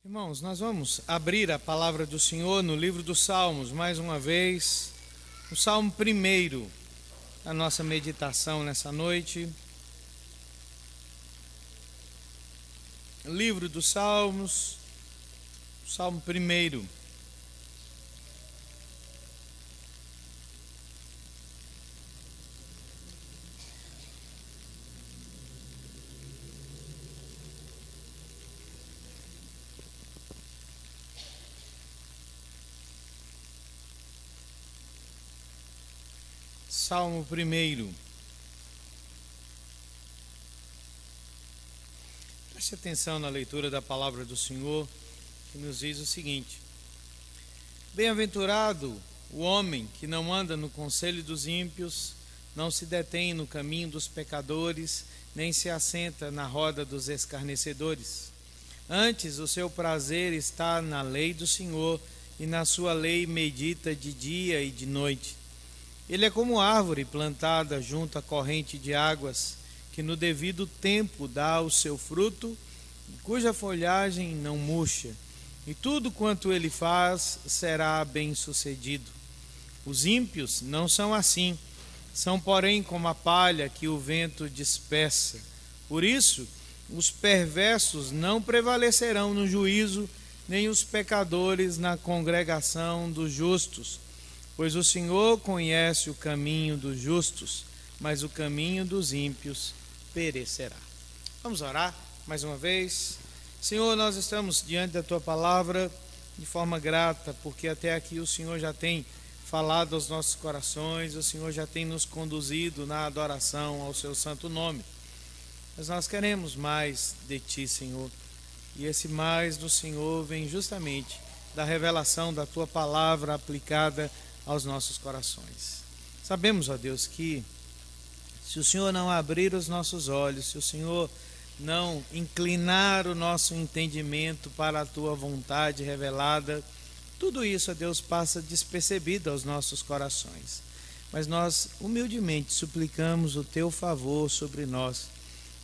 Irmãos, nós vamos abrir a palavra do Senhor no livro dos Salmos, mais uma vez, o Salmo 1, a nossa meditação nessa noite. Livro dos Salmos, Salmo 1. Salmo 1. Preste atenção na leitura da palavra do Senhor, que nos diz o seguinte: Bem-aventurado o homem que não anda no conselho dos ímpios, não se detém no caminho dos pecadores, nem se assenta na roda dos escarnecedores. Antes, o seu prazer está na lei do Senhor, e na sua lei medita de dia e de noite. Ele é como árvore plantada junto à corrente de águas, que no devido tempo dá o seu fruto, cuja folhagem não murcha, e tudo quanto ele faz será bem-sucedido. Os ímpios não são assim, são porém como a palha que o vento dispersa. Por isso, os perversos não prevalecerão no juízo, nem os pecadores na congregação dos justos. Pois o Senhor conhece o caminho dos justos, mas o caminho dos ímpios perecerá. Vamos orar mais uma vez. Senhor, nós estamos diante da Tua palavra de forma grata, porque até aqui o Senhor já tem falado aos nossos corações, o Senhor já tem nos conduzido na adoração ao Seu santo nome. Mas nós queremos mais de Ti, Senhor, e esse mais do Senhor vem justamente da revelação da Tua palavra aplicada aos nossos corações. Sabemos, ó Deus, que se o Senhor não abrir os nossos olhos, se o Senhor não inclinar o nosso entendimento para a Tua vontade revelada, tudo isso, ó Deus, passa despercebido aos nossos corações. Mas nós humildemente suplicamos o Teu favor sobre nós,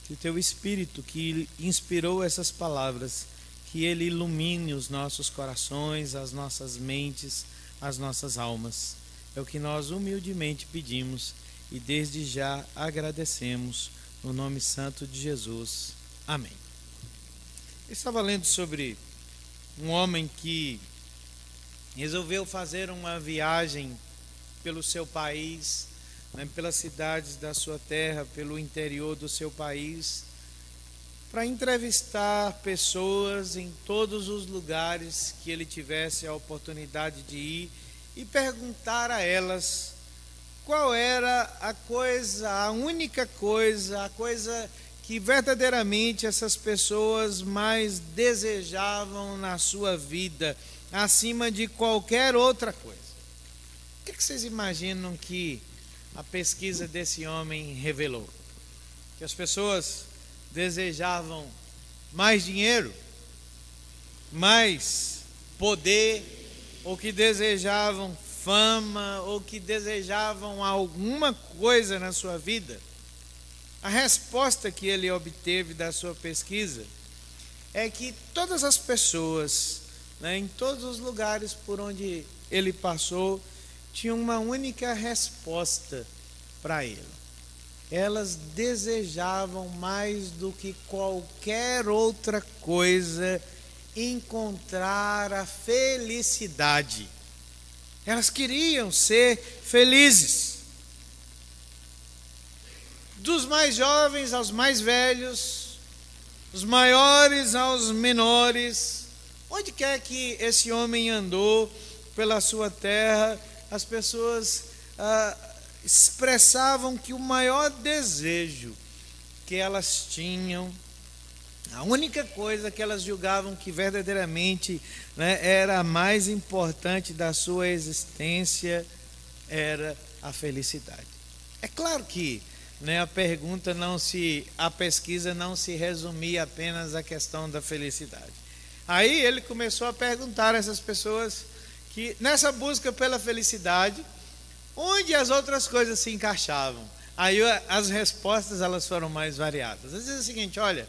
que o Teu Espírito que inspirou essas palavras, que Ele ilumine os nossos corações, as nossas mentes, as nossas almas. É o que nós humildemente pedimos e desde já agradecemos no nome santo de Jesus. Amém. Eu estava lendo sobre um homem que resolveu fazer uma viagem pelo seu país, pelas cidades da sua terra, pelo interior do seu país, para entrevistar pessoas em todos os lugares que ele tivesse a oportunidade de ir e perguntar a elas qual era a única coisa, a coisa que verdadeiramente essas pessoas mais desejavam na sua vida, acima de qualquer outra coisa. O que vocês imaginam que a pesquisa desse homem revelou? Que as pessoas desejavam mais dinheiro, mais poder, ou que desejavam fama, ou que desejavam alguma coisa na sua vida. A resposta que ele obteve da sua pesquisa é que todas as pessoas, em todos os lugares por onde ele passou, tinham uma única resposta para ele. Elas desejavam mais do que qualquer outra coisa encontrar a felicidade. Elas queriam ser felizes. Dos mais jovens aos mais velhos, dos maiores aos menores, onde quer que esse homem andou pela sua terra, as pessoas expressavam que o maior desejo que elas tinham, a única coisa que elas julgavam que verdadeiramente era a mais importante da sua existência, era a felicidade. É claro que a pesquisa não se resumia apenas à questão da felicidade. Aí ele começou a perguntar a essas pessoas que nessa busca pela felicidade, onde as outras coisas se encaixavam. Aí as respostas elas foram mais variadas. Às vezes é o seguinte: olha,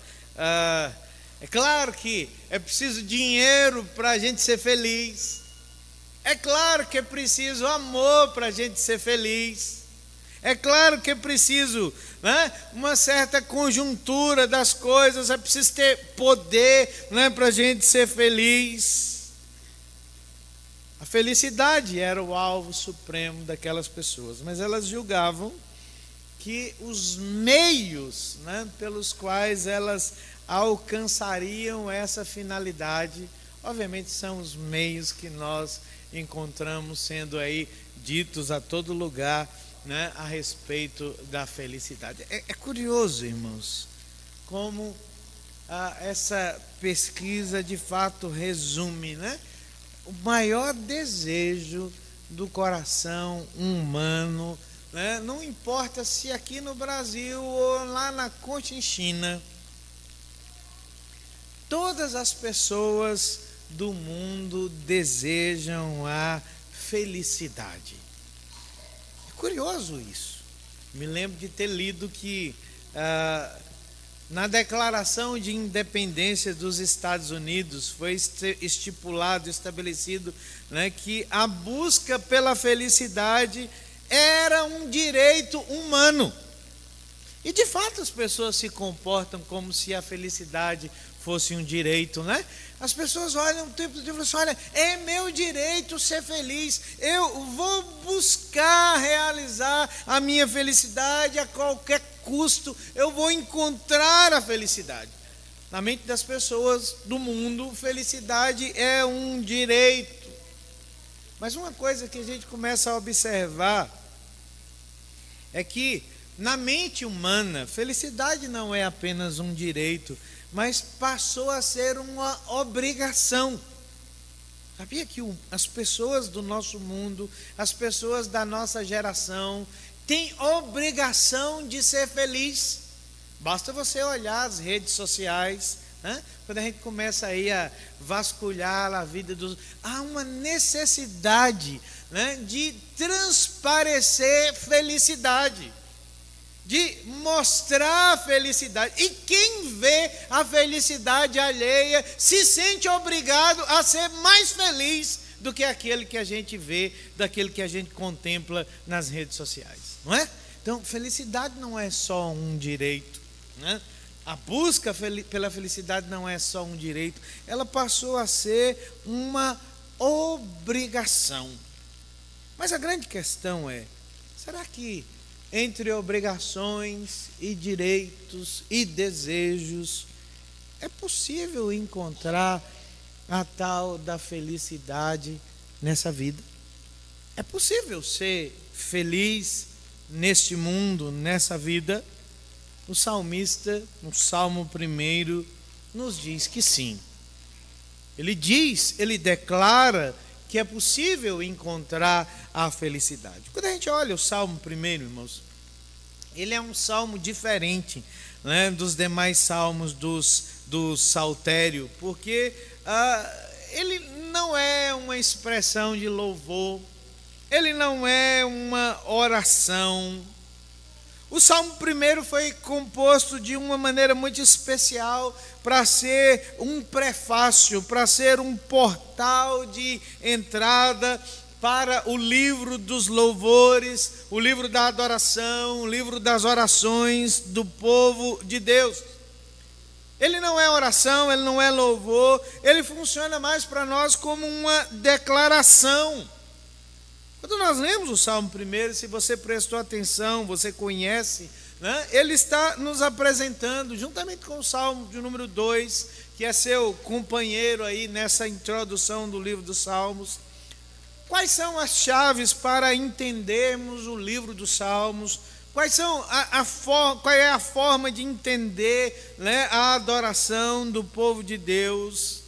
É claro que é preciso dinheiro para a gente ser feliz. É claro que é preciso amor para a gente ser feliz. É claro que é preciso, né, uma certa conjuntura das coisas. É preciso ter poder, né, para a gente ser feliz. A felicidade era o alvo supremo daquelas pessoas, mas elas julgavam que os meios, né, pelos quais elas alcançariam essa finalidade, obviamente são os meios que nós encontramos sendo aí ditos a todo lugar, né, a respeito da felicidade. É curioso, irmãos, como essa pesquisa de fato resume, né, o maior desejo do coração humano, né, não importa se aqui no Brasil ou lá na Cochinchina, todas as pessoas do mundo desejam a felicidade. É curioso isso. Me lembro de ter lido que na Declaração de Independência dos Estados Unidos foi estipulado, estabelecido, né, que a busca pela felicidade era um direito humano. E de fato as pessoas se comportam como se a felicidade fosse um direito, né? As pessoas olham o tempo todo e falam assim: olha, é meu direito ser feliz, eu vou buscar realizar a minha felicidade a qualquer custo, eu vou encontrar a felicidade. Na mente das pessoas do mundo, felicidade é um direito. Mas uma coisa que a gente começa a observar é que na mente humana, felicidade não é apenas um direito, mas passou a ser uma obrigação. Sabia que as pessoas do nosso mundo, as pessoas da nossa geração, têm obrigação de ser feliz? Basta você olhar as redes sociais, né? Quando a gente começa aí a vasculhar a vida dos... há uma necessidade, né, de transparecer felicidade, de mostrar a felicidade. E quem vê a felicidade alheia se sente obrigado a ser mais feliz do que aquele que a gente vê, daquele que a gente contempla nas redes sociais, não é? Então, felicidade não é só um direito, né? A busca pela felicidade não é só um direito, ela passou a ser uma obrigação. Mas a grande questão é: será que entre obrigações e direitos e desejos é possível encontrar a tal da felicidade nessa vida? É possível ser feliz neste mundo, nessa vida? O salmista, no Salmo 1, nos diz que sim. Ele declara que é possível encontrar a felicidade. Quando a gente olha o Salmo 1, irmãos, ele é um salmo diferente, né, dos demais salmos do saltério, porque ele não é uma expressão de louvor, ele não é uma oração. O Salmo 1 foi composto de uma maneira muito especial para ser um prefácio, para ser um portal de entrada para o livro dos louvores, o livro da adoração, o livro das orações do povo de Deus. Ele não é oração, ele não é louvor, ele funciona mais para nós como uma declaração. Quando nós lemos o Salmo 1, se você prestou atenção, você conhece, né, ele está nos apresentando, juntamente com o Salmo de número 2, que é seu companheiro aí nessa introdução do livro dos Salmos, quais são as chaves para entendermos o livro dos Salmos, qual é a forma de entender, né, a adoração do povo de Deus.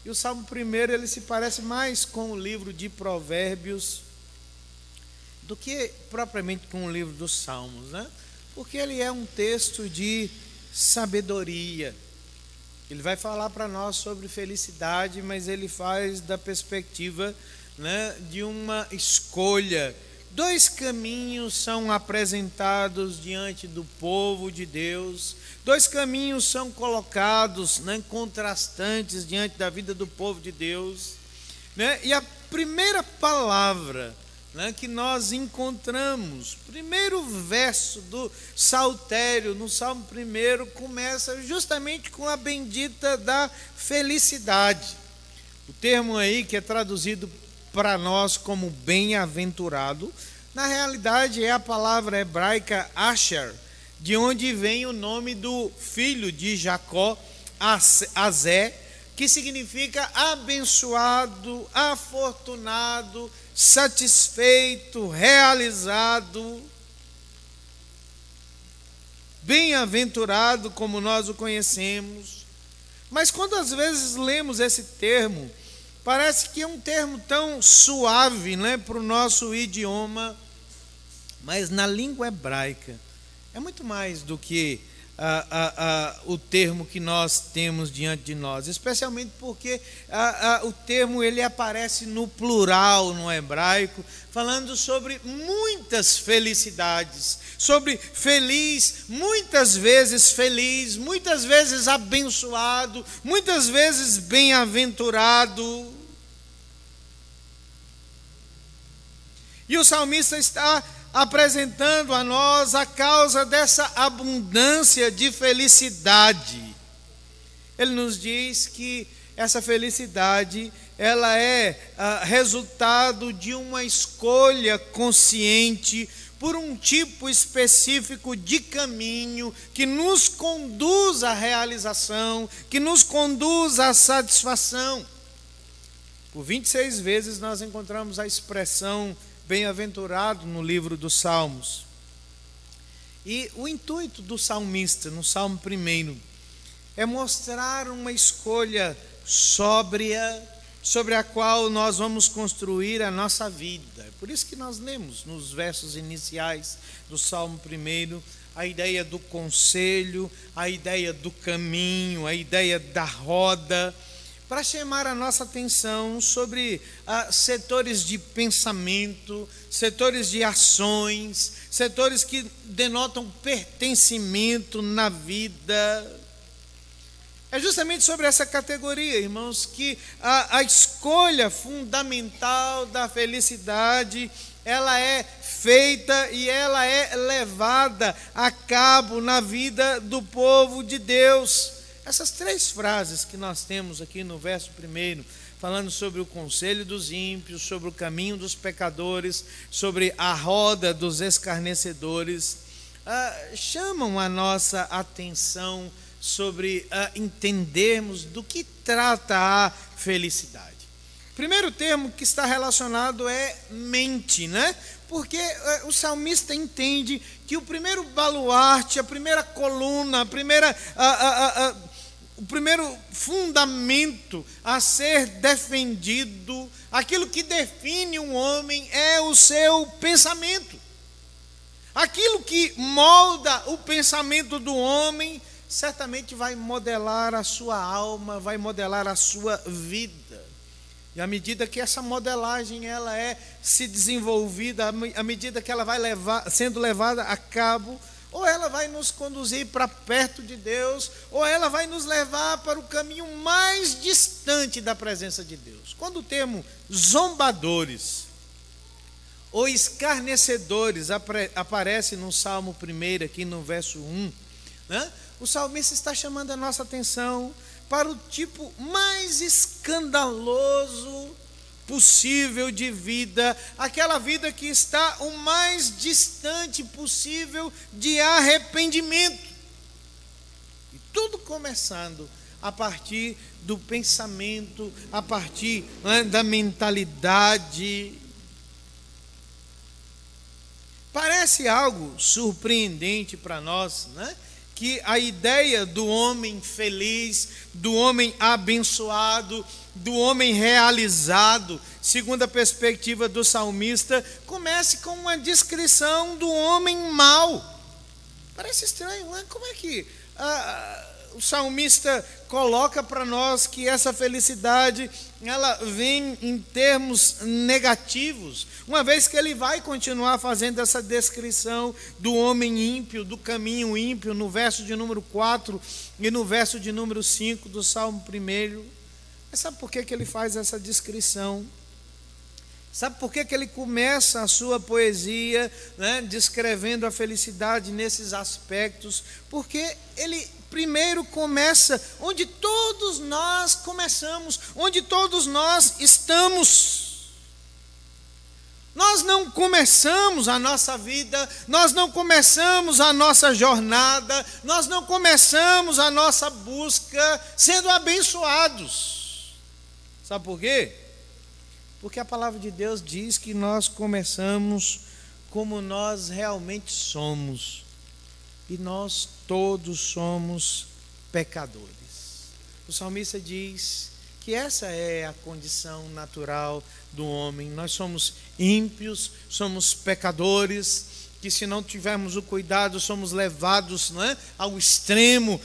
E o Salmo 1, ele se parece mais com o livro de Provérbios do que propriamente com o livro dos Salmos, né? Porque ele é um texto de sabedoria. Ele vai falar para nós sobre felicidade, mas ele faz da perspectiva, né, de uma escolha dois caminhos são apresentados diante do povo de Deus, dois caminhos são colocados, né, contrastantes diante da vida do povo de Deus, né? E a primeira palavra, né, que nós encontramos, primeiro verso do Saltério, no Salmo 1, começa justamente com a bendita da felicidade. O termo aí que é traduzido para nós como bem-aventurado, na realidade é a palavra hebraica Asher, de onde vem o nome do filho de Jacó, Azé, que significa abençoado, afortunado, satisfeito, realizado, bem-aventurado, como nós o conhecemos. Mas quando às vezes lemos esse termo, parece que é um termo tão suave, né, para o nosso idioma, mas na língua hebraica é muito mais do que o termo que nós temos diante de nós, especialmente porque o termo ele aparece no plural no hebraico, falando sobre muitas felicidades, sobre feliz, muitas vezes abençoado, muitas vezes bem-aventurado. E o salmista está apresentando a nós a causa dessa abundância de felicidade. Ele nos diz que essa felicidade, ela é resultado de uma escolha consciente por um tipo específico de caminho que nos conduz à realização, que nos conduz à satisfação. Por 26 vezes nós encontramos a expressão bem-aventurado no livro dos Salmos. E o intuito do salmista, no Salmo 1, é mostrar uma escolha sóbria, sobre a qual nós vamos construir a nossa vida. É por isso que nós lemos nos versos iniciais do Salmo 1, a ideia do conselho, a ideia do caminho, a ideia da roda, para chamar a nossa atenção sobre setores de pensamento, setores de ações, setores que denotam pertencimento na vida. É justamente sobre essa categoria, irmãos, que a escolha fundamental da felicidade, ela é feita e ela é levada a cabo na vida do povo de Deus. Essas três frases que nós temos aqui no verso 1, falando sobre o conselho dos ímpios, sobre o caminho dos pecadores, sobre a roda dos escarnecedores, chamam a nossa atenção sobre entendermos do que trata a felicidade. O primeiro termo que está relacionado é mente, né? Porque o salmista entende que o primeiro baluarte, a primeira coluna, o primeiro fundamento a ser defendido, aquilo que define um homem é o seu pensamento. Aquilo que molda o pensamento do homem certamente vai modelar a sua alma, vai modelar a sua vida. E à medida que essa modelagem ela é se desenvolvida, à medida que ela vai sendo levada a cabo, ou ela vai nos conduzir para perto de Deus, ou ela vai nos levar para o caminho mais distante da presença de Deus. Quando o termo zombadores ou escarnecedores aparece no Salmo 1, aqui no verso 1, né? O salmista está chamando a nossa atenção para o tipo mais escandaloso possível de vida, aquela vida que está o mais distante possível de arrependimento. E tudo começando a partir do pensamento, a partir, né, da mentalidade. Parece algo surpreendente para nós, né? Que a ideia do homem feliz, do homem abençoado, do homem realizado, segundo a perspectiva do salmista, comece com uma descrição do homem mau. Parece estranho, né? Como é que o salmista coloca para nós que essa felicidade, ela vem em termos negativos, uma vez que ele vai continuar fazendo essa descrição do homem ímpio, do caminho ímpio, no verso de número 4 e no verso de número 5 do Salmo 1. Mas sabe por que ele faz essa descrição? Sabe por que ele começa a sua poesia, né, descrevendo a felicidade nesses aspectos? Porque ele primeiro começa onde todos nós começamos, onde todos nós estamos. Nós não começamos a nossa vida, nós não começamos a nossa jornada, nós não começamos a nossa busca sendo abençoados. Sabe por quê? Porque a palavra de Deus diz que nós começamos como nós realmente somos. E nós todos somos pecadores. O salmista diz que essa é a condição natural do homem. Nós somos ímpios, somos pecadores, que se não tivermos o cuidado, somos levados, não é, ao extremo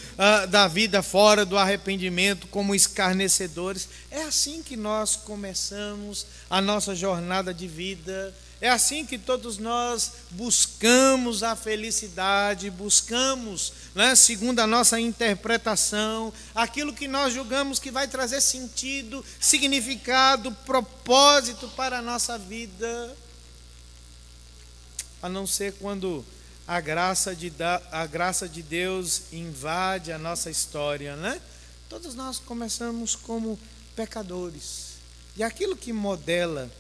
da vida fora do arrependimento, como escarnecedores. É assim que nós começamos a nossa jornada de vida. É assim que todos nós buscamos a felicidade, buscamos, né, segundo a nossa interpretação, aquilo que nós julgamos que vai trazer sentido, significado, propósito para a nossa vida. A não ser quando a graça de Deus invade a nossa história, né? Todos nós começamos como pecadores. E aquilo que modela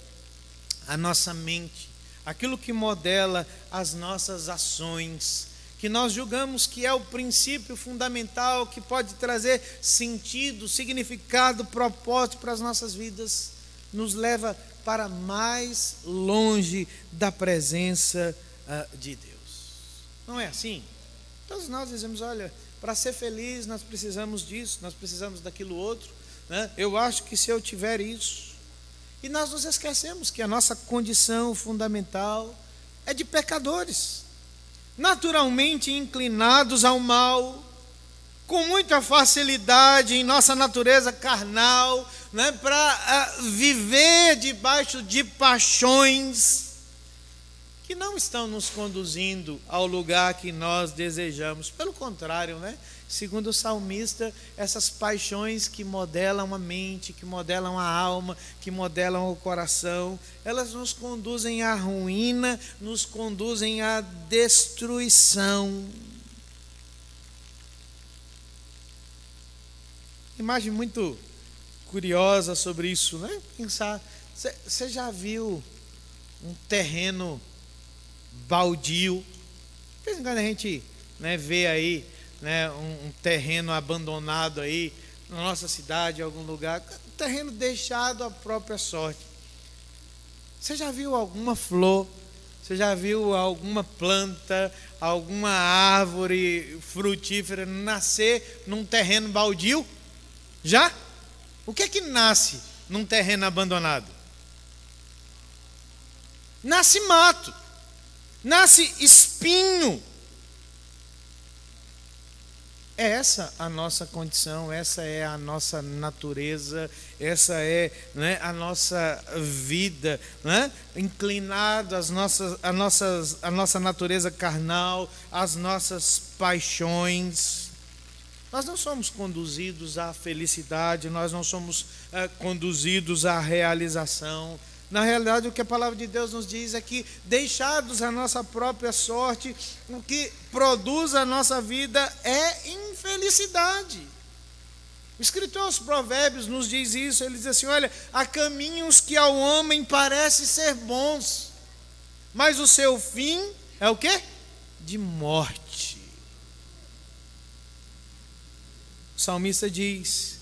a nossa mente, aquilo que modela as nossas ações, que nós julgamos que é o princípio fundamental, que pode trazer sentido, significado, propósito para as nossas vidas, nos leva para mais longe da presença de Deus. Não é assim? Todos nós dizemos, olha, para ser feliz nós precisamos disso, nós precisamos daquilo outro, né? Eu acho que se eu tiver isso... E nós nos esquecemos que a nossa condição fundamental é de pecadores, naturalmente inclinados ao mal, com muita facilidade em nossa natureza carnal, né, para viver debaixo de paixões que não estão nos conduzindo ao lugar que nós desejamos. Pelo contrário, né? Segundo o salmista, essas paixões que modelam a mente, que modelam a alma, que modelam o coração, elas nos conduzem à ruína, nos conduzem à destruição. Imagem muito curiosa sobre isso, né? Pensar, você já viu um terreno baldio? De vez em quando a gente, né, vê aí, né, um terreno abandonado aí na nossa cidade, em algum lugar, um terreno deixado à própria sorte. Você já viu alguma flor? Você já viu alguma planta, alguma árvore frutífera nascer num terreno baldio? Já? O que é que nasce num terreno abandonado? Nasce mato, nasce espinho. É essa a nossa condição, essa é a nossa natureza, essa é, né, a nossa vida, né? Inclinado à nossa natureza carnal, às nossas paixões. Nós não somos conduzidos à felicidade, nós não somos conduzidos à realização. Na realidade, o que a palavra de Deus nos diz é que, deixados à nossa própria sorte, o que produz a nossa vida é infelicidade. O escritor aos Provérbios nos diz isso, ele diz assim, olha, há caminhos que ao homem parecem ser bons, mas o seu fim é o quê? De morte. O salmista diz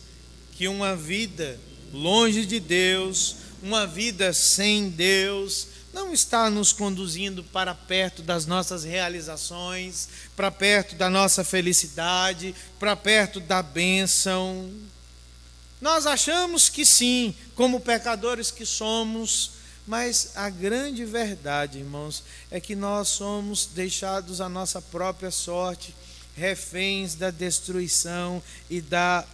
que uma vida longe de Deus, uma vida sem Deus, não está nos conduzindo para perto das nossas realizações, para perto da nossa felicidade, para perto da bênção. Nós achamos que sim, como pecadores que somos, mas a grande verdade, irmãos, é que nós somos deixados à nossa própria sorte, reféns da destruição e da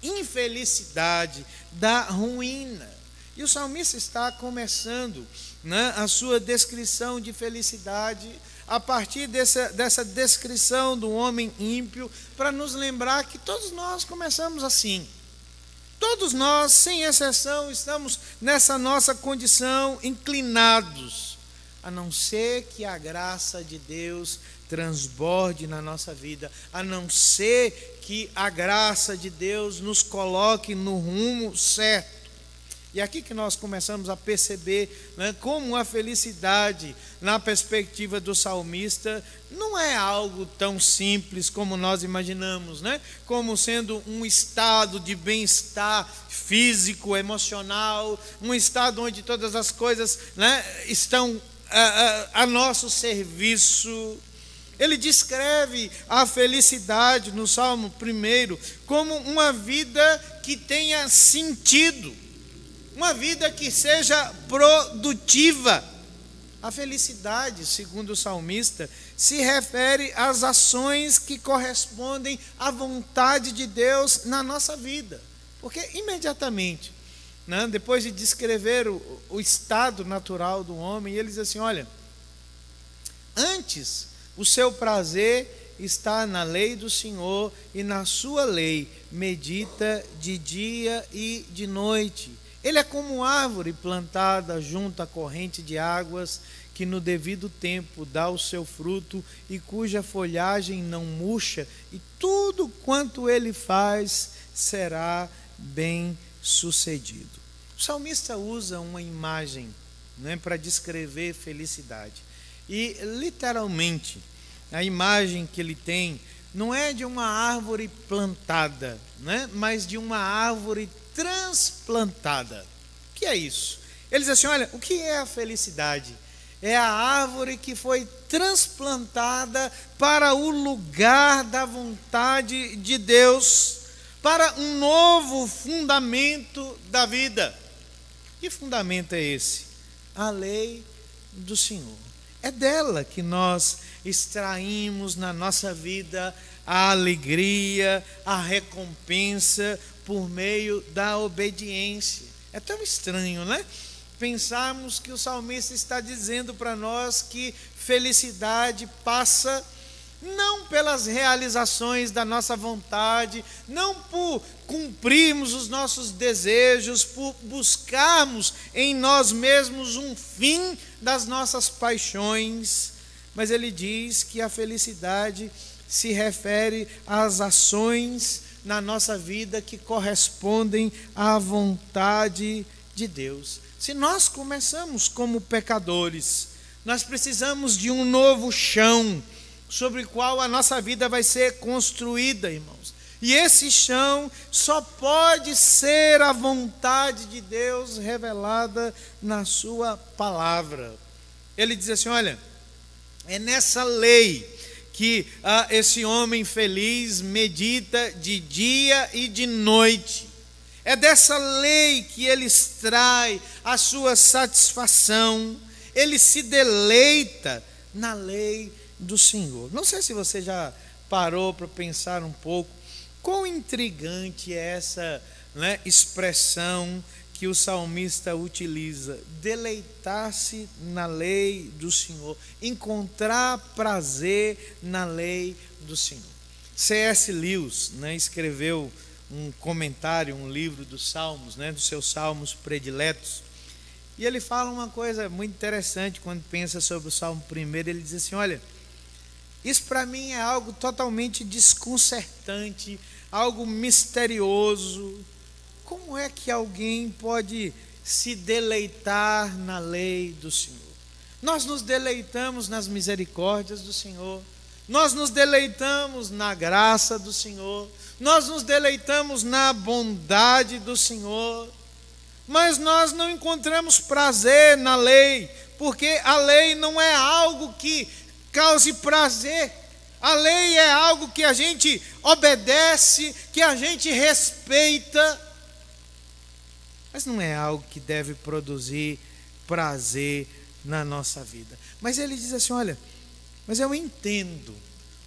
infelicidade, da ruína. E o salmista está começando, né, a sua descrição de felicidade a partir dessa descrição do homem ímpio, para nos lembrar que todos nós começamos assim. Todos nós, sem exceção, estamos nessa nossa condição inclinados, a não ser que a graça de Deus transborde na nossa vida, a não ser que a graça de Deus nos coloque no rumo certo. E aqui que nós começamos a perceber, né, como a felicidade, na perspectiva do salmista, não é algo tão simples como nós imaginamos, né? Como sendo um estado de bem-estar físico, emocional, um estado onde todas as coisas, né, estão a nosso serviço. Ele descreve a felicidade no Salmo 1 como uma vida que tenha sentido, uma vida que seja produtiva. A felicidade, segundo o salmista, se refere às ações que correspondem à vontade de Deus na nossa vida. Porque imediatamente, né, depois de descrever o estado natural do homem, ele diz assim: olha, antes o seu prazer está na lei do Senhor, e na sua lei medita de dia e de noite. Ele é como árvore plantada junto à corrente de águas, que no devido tempo dá o seu fruto e cuja folhagem não murcha, e tudo quanto ele faz será bem sucedido. O salmista usa uma imagem, né, para descrever felicidade. E literalmente, a imagem que ele tem não é de uma árvore plantada, né, mas de uma árvore transplantada. O que é isso? Ele diz assim: olha, o que é a felicidade? É a árvore que foi transplantada para o lugar da vontade de Deus, para um novo fundamento da vida. Que fundamento é esse? A lei do Senhor. É dela que nós extraímos na nossa vida a alegria, a recompensa por meio da obediência. É tão estranho, né? Pensarmos que o salmista está dizendo para nós que felicidade passa não pelas realizações da nossa vontade, não por cumprirmos os nossos desejos, por buscarmos em nós mesmos um fim das nossas paixões, mas ele diz que a felicidade se refere às ações na nossa vida que correspondem à vontade de Deus. Se nós começamos como pecadores, nós precisamos de um novo chão sobre o qual a nossa vida vai ser construída, irmãos. E esse chão só pode ser a vontade de Deus revelada na sua palavra. Ele diz assim: olha, é nessa lei que esse homem feliz medita de dia e de noite. É dessa lei que ele extrai a sua satisfação. Ele se deleita na lei do Senhor. Não sei se você já parou para pensar um pouco quão intrigante é essa, né, expressão que o salmista utiliza: deleitar-se na lei do Senhor, encontrar prazer na lei do Senhor. C.S. Lewis, né, escreveu um comentário, um livro dos Salmos, né, dos seus salmos prediletos, e ele fala uma coisa muito interessante quando pensa sobre o Salmo 1. Ele diz assim: olha, isso para mim é algo totalmente desconcertante, algo misterioso. Como é que alguém pode se deleitar na lei do Senhor? Nós nos deleitamos nas misericórdias do Senhor, nós nos deleitamos na graça do Senhor, nós nos deleitamos na bondade do Senhor, mas nós não encontramos prazer na lei, porque a lei não é algo que cause prazer. A lei é algo que a gente obedece, que a gente respeita, mas não é algo que deve produzir prazer na nossa vida. Mas ele diz assim: olha, Mas eu entendo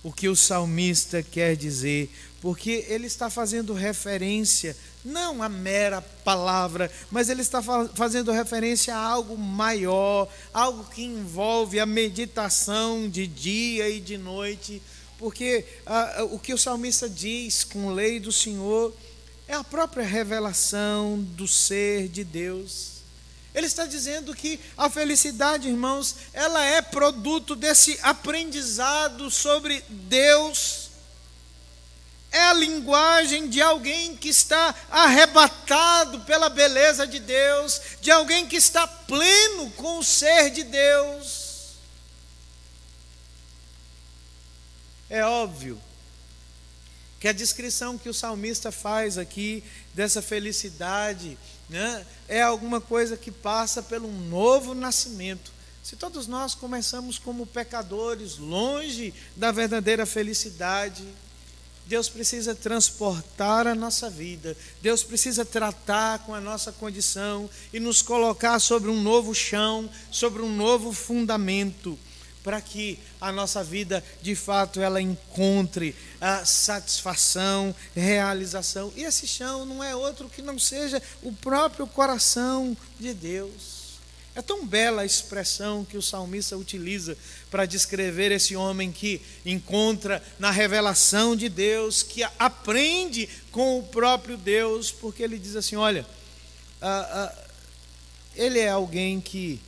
o que o salmista quer dizer, porque ele está fazendo referência não à mera palavra, mas ele está fazendo referência a algo maior, algo que envolve a meditação de dia e de noite, porque o que o salmista diz com lei do Senhor é a própria revelação do ser de Deus. Ele está dizendo que a felicidade, irmãos, ela é produto desse aprendizado sobre Deus. É a linguagem de alguém que está arrebatado pela beleza de Deus, de alguém que está pleno com o ser de Deus. É óbvio que a descrição que o salmista faz aqui dessa felicidade, né, é alguma coisa que passa pelo novo nascimento. Se todos nós começamos como pecadores, longe da verdadeira felicidade, Deus precisa transportar a nossa vida, Deus precisa tratar com a nossa condição e nos colocar sobre um novo chão, sobre um novo fundamento, para que a nossa vida, de fato, ela encontre a satisfação, realização. E esse chão não é outro que não seja o próprio coração de Deus. É tão bela a expressão que o salmista utiliza para descrever esse homem que encontra na revelação de Deus, que aprende com o próprio Deus, porque ele diz assim, olha, ele é alguém que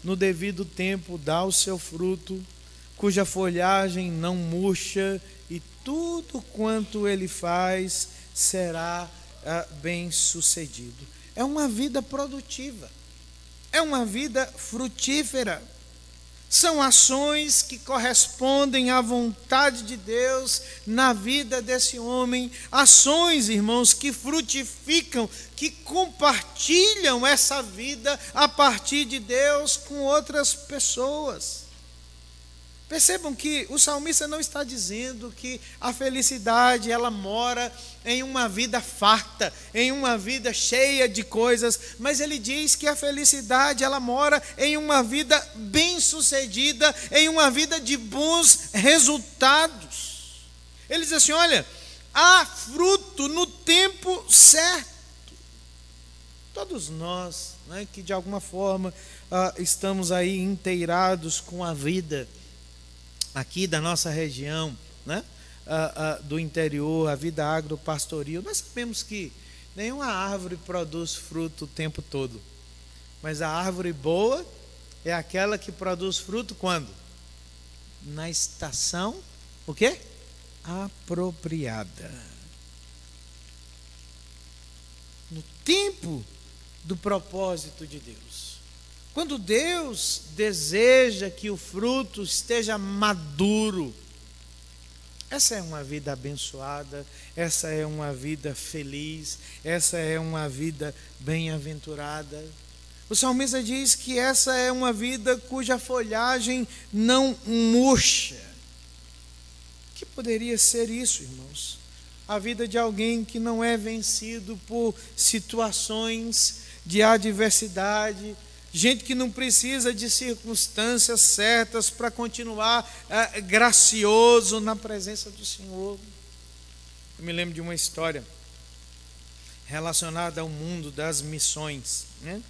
no devido tempo dá o seu fruto, cuja folhagem não murcha, e tudo quanto ele faz será bem sucedido. É uma vida produtiva, é uma vida frutífera. São ações que correspondem à vontade de Deus na vida desse homem. Ações, irmãos, que frutificam, que compartilham essa vida a partir de Deus com outras pessoas. Percebam que o salmista não está dizendo que a felicidade ela mora em uma vida farta, em uma vida cheia de coisas, mas ele diz que a felicidade ela mora em uma vida bem-sucedida, em uma vida de bons resultados. Ele diz assim, olha, há fruto no tempo certo. Todos nós, né, que de alguma forma estamos aí inteirados com a vida aqui da nossa região, né, do interior, a vida agropastoril, nós sabemos que nenhuma árvore produz fruto o tempo todo, mas a árvore boa é aquela que produz fruto quando? Na estação, o quê? Apropriada. No tempo do propósito de Deus. Quando Deus deseja que o fruto esteja maduro, essa é uma vida abençoada, essa é uma vida feliz, essa é uma vida bem-aventurada. O salmista diz que essa é uma vida cuja folhagem não murcha. O que poderia ser isso, irmãos? A vida de alguém que não é vencido por situações de adversidade, gente que não precisa de circunstâncias certas para continuar gracioso na presença do Senhor. Eu me lembro de uma história relacionada ao mundo das missões, né?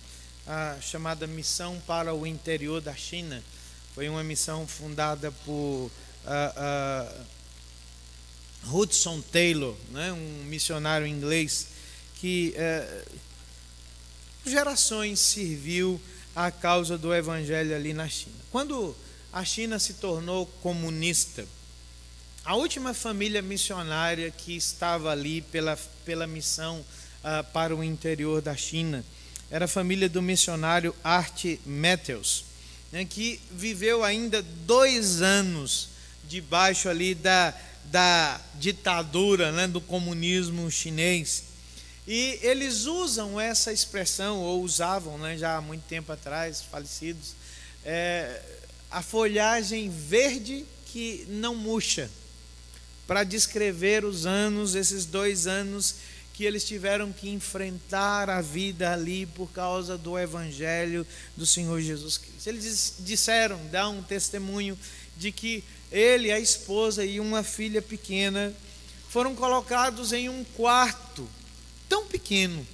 A chamada Missão para o Interior da China. Foi uma missão fundada por Hudson Taylor, né? Um missionário inglês que gerações serviu à causa do evangelho ali na China. Quando a China se tornou comunista, a última família missionária que estava ali pela missão para o interior da China era a família do missionário Art Matthews, né, que viveu ainda 2 anos debaixo ali da ditadura, né, do comunismo chinês. E eles usam essa expressão, ou usavam, né, já há muito tempo atrás, falecidos, a folhagem verde que não murcha, para descrever os anos, esses 2 anos que eles tiveram que enfrentar a vida ali por causa do evangelho do Senhor Jesus Cristo. Eles disseram, dão um testemunho de que ele, a esposa e uma filha pequena foram colocados em um quarto tão pequeno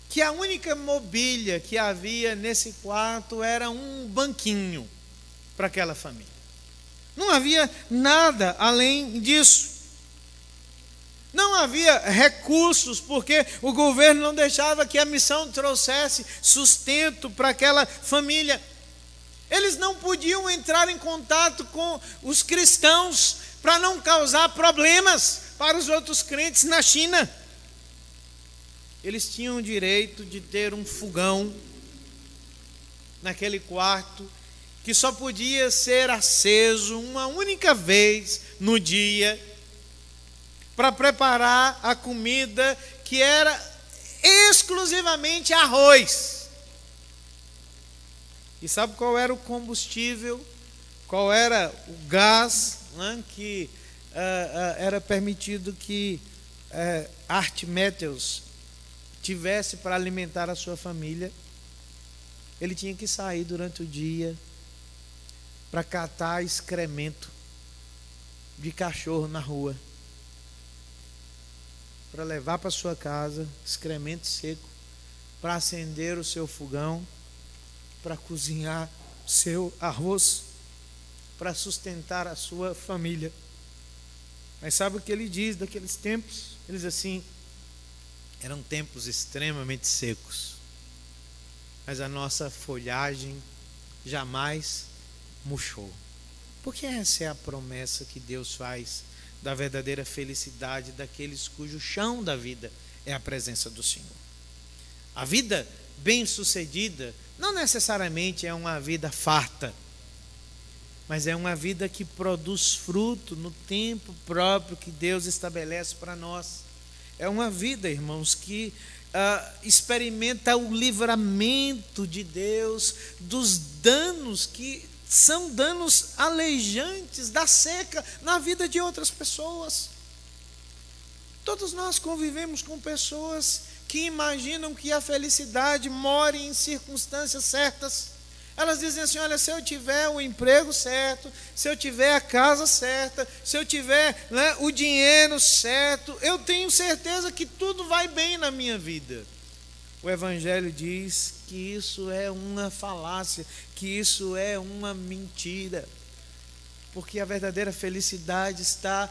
que a única mobília que havia nesse quarto era um banquinho para aquela família. Não havia nada além disso. Não havia recursos, porque o governo não deixava que a missão trouxesse sustento para aquela família. Eles não podiam entrar em contato com os cristãos para não causar problemas para os outros crentes na China. Eles tinham o direito de ter um fogão naquele quarto, que só podia ser aceso uma única vez no dia, para preparar a comida que era exclusivamente arroz. E sabe qual era o combustível? Qual era o gás, né, que era permitido que Arteméteus tivesse para alimentar a sua família? Ele tinha que sair durante o dia para catar excremento de cachorro na rua, para levar para sua casa excremento seco, para acender o seu fogão, para cozinhar o seu arroz, para sustentar a sua família. Mas sabe o que ele diz daqueles tempos? Ele diz assim: eram tempos extremamente secos, mas a nossa folhagem jamais murchou. Porque essa é a promessa que Deus faz da verdadeira felicidade daqueles cujo chão da vida é a presença do Senhor. A vida bem-sucedida não necessariamente é uma vida farta, mas é uma vida que produz fruto no tempo próprio que Deus estabelece para nós. É uma vida, irmãos, que experimenta o livramento de Deus dos danos que são danos alejantes da seca na vida de outras pessoas. Todos nós convivemos com pessoas que imaginam que a felicidade mora em circunstâncias certas. Elas dizem assim: olha, se eu tiver o emprego certo, se eu tiver a casa certa, se eu tiver, né, o dinheiro certo, eu tenho certeza que tudo vai bem na minha vida. O Evangelho diz que isso é uma falácia, que isso é uma mentira, porque a verdadeira felicidade está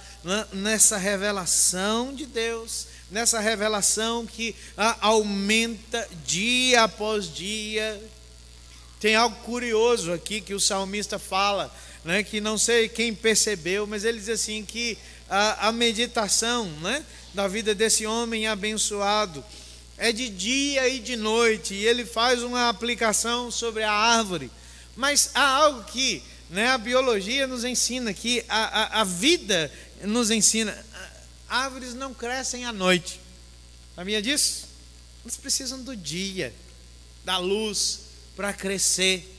nessa revelação de Deus, nessa revelação que aumenta dia após dia. Tem algo curioso aqui que o salmista fala, né, que não sei quem percebeu, mas ele diz assim que a meditação, né, da vida desse homem abençoado é de dia e de noite, e ele faz uma aplicação sobre a árvore. Mas há algo que, né, a biologia nos ensina, que a vida nos ensina: árvores não crescem à noite. Sabia disso? Elas precisam do dia, da luz, para crescer.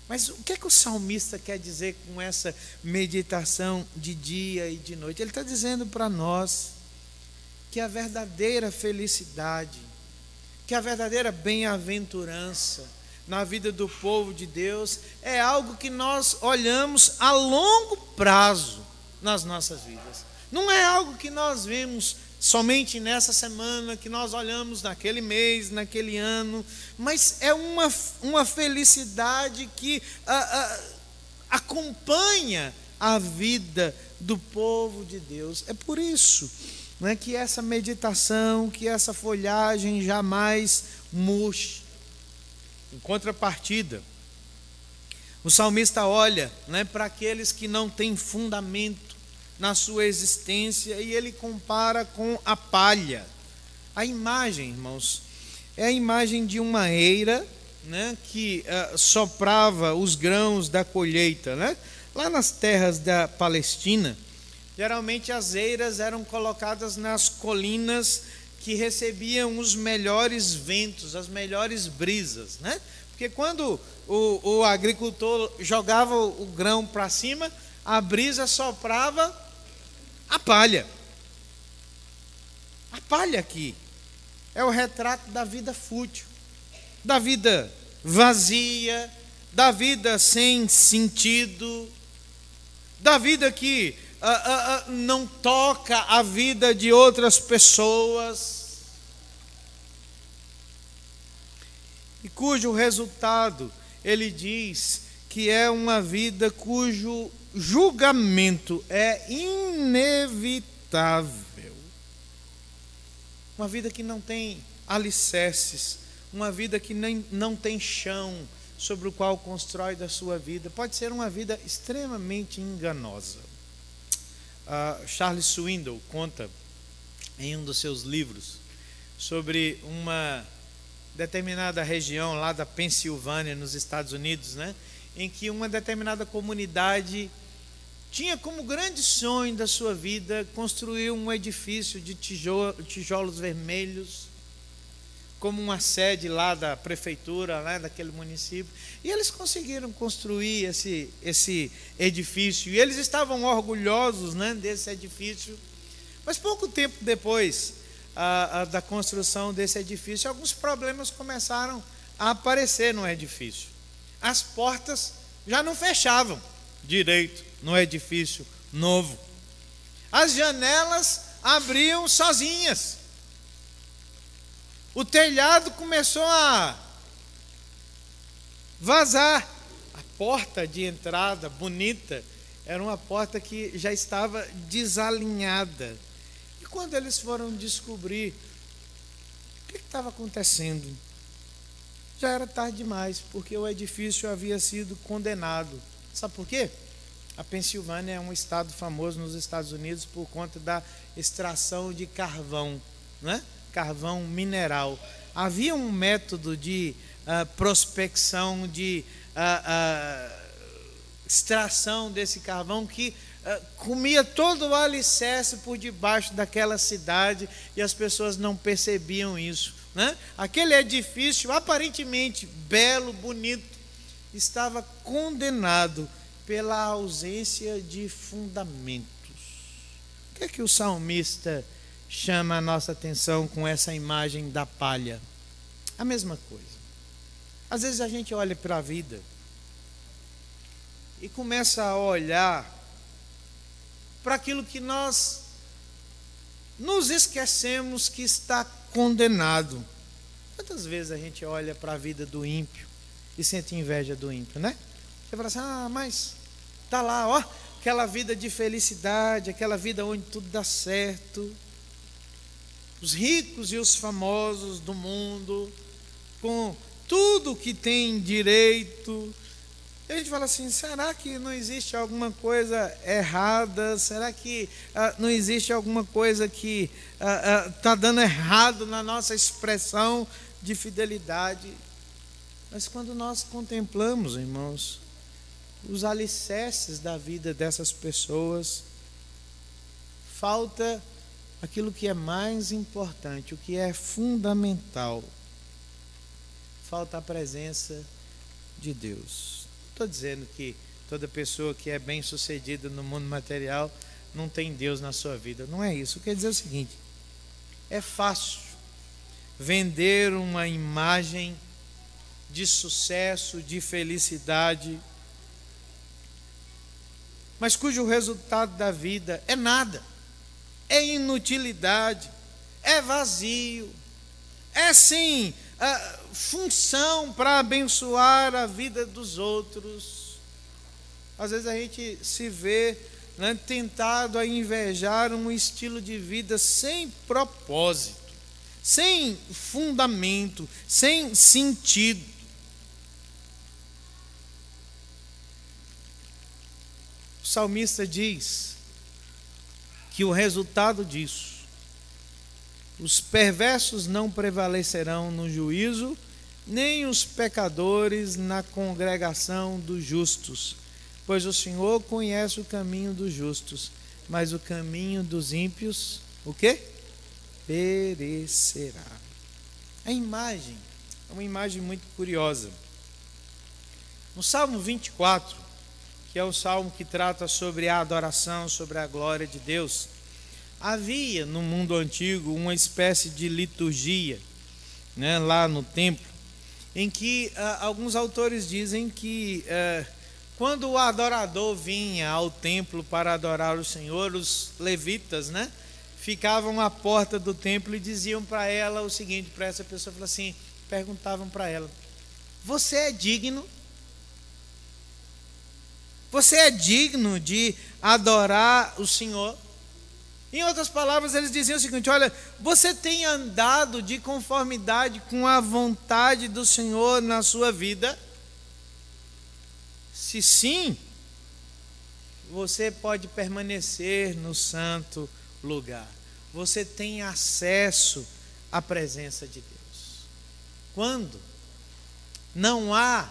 Mas o que é que o salmista quer dizer com essa meditação de dia e de noite? Ele está dizendo para nós que a verdadeira felicidade, que a verdadeira bem-aventurança na vida do povo de Deus é algo que nós olhamos a longo prazo nas nossas vidas. Não é algo que nós vemos somente nessa semana, que nós olhamos naquele mês, naquele ano, mas é uma felicidade que acompanha a vida do povo de Deus. É por isso, né, que essa meditação, que essa folhagem jamais murche. Em contrapartida, o salmista olha, né, para aqueles que não têm fundamento na sua existência, e ele compara com a palha. A imagem, irmãos, é a imagem de uma eira, né, que soprava os grãos da colheita, né? Lá nas terras da Palestina, geralmente as eiras eram colocadas nas colinas que recebiam os melhores ventos, as melhores brisas, né? Porque quando o agricultor jogava o grão para cima, a brisa soprava a palha. A palha aqui é o retrato da vida fútil, da vida vazia, da vida sem sentido, da vida que não toca a vida de outras pessoas, e cujo resultado, ele diz que é uma vida cujo julgamento é inevitável. Uma vida que não tem alicerces, uma vida que não tem chão sobre o qual constrói da sua vida. Pode ser uma vida extremamente enganosa. Charles Swindoll conta em um dos seus livros sobre uma determinada região lá da Pensilvânia, nos Estados Unidos, né, em que uma determinada comunidade tinha como grande sonho da sua vida construir um edifício de tijolos vermelhos, como uma sede lá da prefeitura, lá daquele município. E eles conseguiram construir esse edifício, e eles estavam orgulhosos, né, desse edifício. Mas pouco tempo depois da construção desse edifício, alguns problemas começaram a aparecer no edifício. As portas já não fechavam direito no edifício novo. As janelas abriam sozinhas. O telhado começou a vazar. A porta de entrada bonita era uma porta que já estava desalinhada. E quando eles foram descobrir o que estava acontecendo, já era tarde demais, porque o edifício havia sido condenado. Sabe por quê? A Pensilvânia é um estado famoso nos Estados Unidos por conta da extração de carvão, né? Carvão mineral. Havia um método de prospecção, de extração desse carvão que comia todo o alicerce por debaixo daquela cidade, e as pessoas não percebiam isso, né? Aquele edifício aparentemente belo, bonito, estava condenado pela ausência de fundamentos. O que é que o salmista chama a nossa atenção com essa imagem da palha? A mesma coisa. Às vezes a gente olha para a vida e começa a olhar para aquilo que nós nos esquecemos que está condenado. Quantas vezes a gente olha para a vida do ímpio e sente inveja do ímpio, né? Você fala assim, mas está lá, ó, aquela vida de felicidade, aquela vida onde tudo dá certo. Os ricos e os famosos do mundo, com tudo que tem direito. E a gente fala assim, será que não existe alguma coisa errada? Será que não existe alguma coisa que está dando errado na nossa expressão de fidelidade? Mas quando nós contemplamos, irmãos, os alicerces da vida dessas pessoas, falta aquilo que é mais importante, o que é fundamental. Falta a presença de Deus. Não estou dizendo que toda pessoa que é bem sucedida no mundo material não tem Deus na sua vida. Não é isso. Quer dizer o seguinte: é fácil vender uma imagem de sucesso, de felicidade, mas cujo resultado da vida é nada, é inutilidade, é vazio, é sim função para abençoar a vida dos outros. Às vezes a gente se vê, né, tentado a invejar um estilo de vida sem propósito, sem fundamento, sem sentido. O salmista diz que o resultado disso: os perversos não prevalecerão no juízo, nem os pecadores na congregação dos justos, pois o Senhor conhece o caminho dos justos, mas o caminho dos ímpios, o quê? Perecerá. A imagem é uma imagem muito curiosa. No Salmo 24, que é o salmo que trata sobre a adoração, sobre a glória de Deus, havia no mundo antigo uma espécie de liturgia, né, lá no templo, em que alguns autores dizem que quando o adorador vinha ao templo para adorar o Senhor, os levitas, né, ficavam à porta do templo e diziam para ela o seguinte, para essa pessoa, assim, perguntavam para ela: você é digno? Você é digno de adorar o Senhor? Em outras palavras, eles diziam o seguinte: olha, você tem andado de conformidade com a vontade do Senhor na sua vida? Se sim, você pode permanecer no santo lugar. Você tem acesso à presença de Deus. Quando não há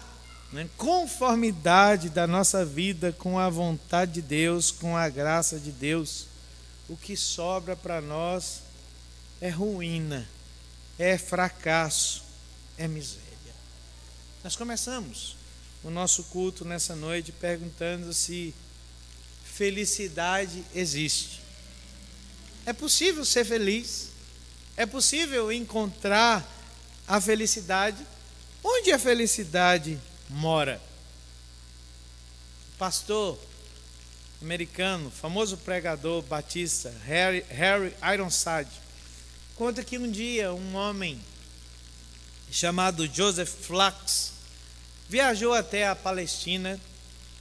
conformidade da nossa vida com a vontade de Deus, com a graça de Deus, o que sobra para nós é ruína, é fracasso, é miséria. Nós começamos o nosso culto nessa noite perguntando se felicidade existe. É possível ser feliz? É possível encontrar a felicidade? Onde a felicidade mora? O pastor americano, famoso pregador batista, Harry Ironside, conta que um dia um homem chamado Joseph Flax viajou até a Palestina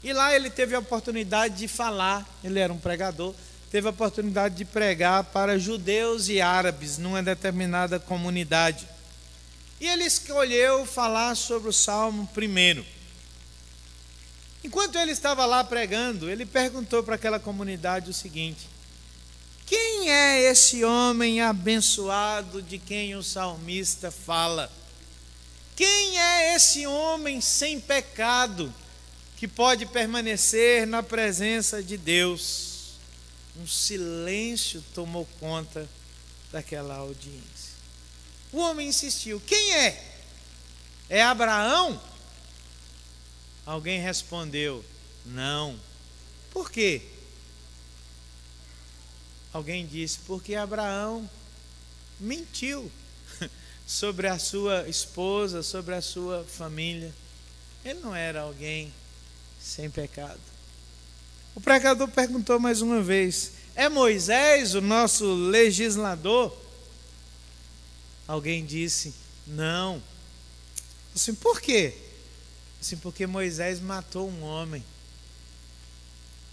e lá ele teve a oportunidade de falar. Ele era um pregador, teve a oportunidade de pregar para judeus e árabes numa determinada comunidade. E ele escolheu falar sobre o Salmo 1. Enquanto ele estava lá pregando, ele perguntou para aquela comunidade o seguinte: quem é esse homem abençoado de quem o salmista fala? Quem é esse homem sem pecado que pode permanecer na presença de Deus? Um silêncio tomou conta daquela audiência. O homem insistiu: quem é? É Abraão? Alguém respondeu: não. Por quê? Alguém disse: porque Abraão mentiu sobre a sua esposa, sobre a sua família. Ele não era alguém sem pecado. O pregador perguntou mais uma vez: é Moisés o nosso legislador? Alguém disse: não. Assim, por quê? Assim, porque Moisés matou um homem.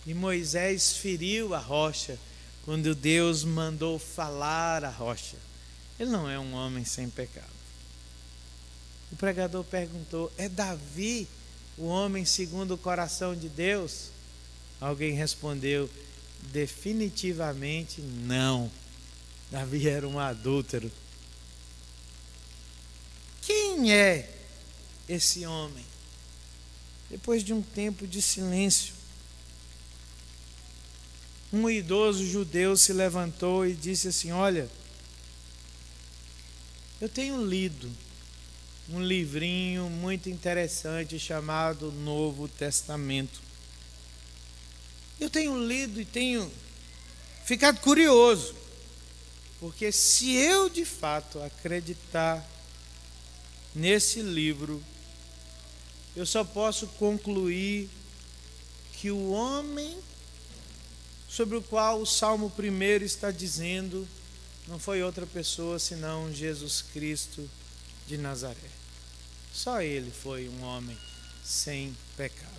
E Moisés feriu a rocha quando Deus mandou falar a rocha. Ele não é um homem sem pecado. O pregador perguntou: é Davi o homem segundo o coração de Deus? Alguém respondeu: definitivamente não. Davi era um adúltero. Quem é esse homem? Depois de um tempo de silêncio, um idoso judeu se levantou e disse assim: olha, eu tenho lido um livrinho muito interessante chamado Novo Testamento. Eu tenho lido e tenho ficado curioso, porque se eu de fato acreditar nesse livro, eu só posso concluir que o homem sobre o qual o Salmo 1 está dizendo não foi outra pessoa senão Jesus Cristo de Nazaré. Só ele foi um homem sem pecado.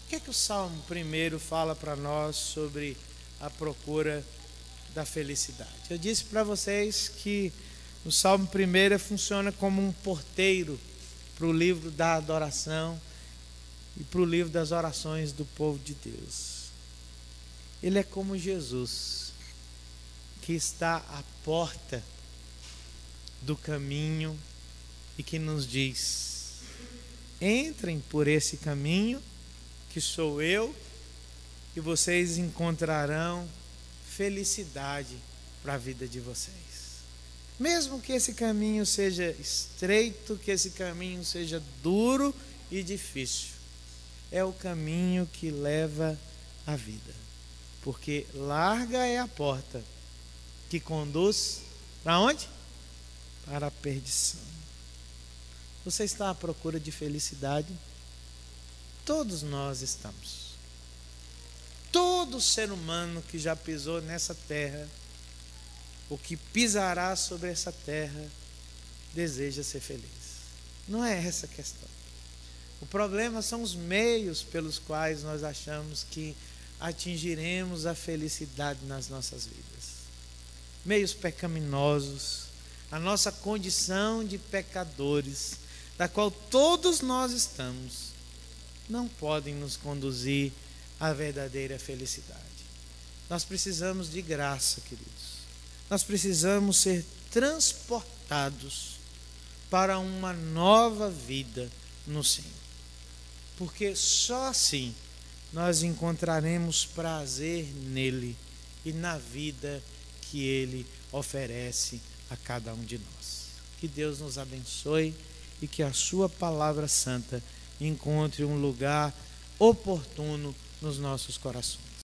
O que é que o Salmo 1 fala para nós sobre a procura da felicidade? Eu disse para vocês que o Salmo 1 funciona como um porteiro para o livro da adoração e para o livro das orações do povo de Deus. Ele é como Jesus, que está à porta do caminho e que nos diz: entrem por esse caminho, que sou eu, e vocês encontrarão felicidade para a vida de vocês. Mesmo que esse caminho seja estreito, que esse caminho seja duro e difícil, é o caminho que leva à vida. Porque larga é a porta que conduz para onde? Para a perdição. Você está à procura de felicidade? todos nós estamos. Todo ser humano que já pisou nessa terra, o que pisará sobre essa terra, deseja ser feliz. Não é essa a questão. O problema são os meios pelos quais nós achamos que atingiremos a felicidade nas nossas vidas. Meios pecaminosos, a nossa condição de pecadores, da qual todos nós estamos, não podem nos conduzir à verdadeira felicidade. Nós precisamos de graça, queridos. Nós precisamos ser transportados para uma nova vida no Senhor. Porque só assim nós encontraremos prazer nele e na vida que ele oferece a cada um de nós. Que Deus nos abençoe e que a sua palavra santa encontre um lugar oportuno nos nossos corações.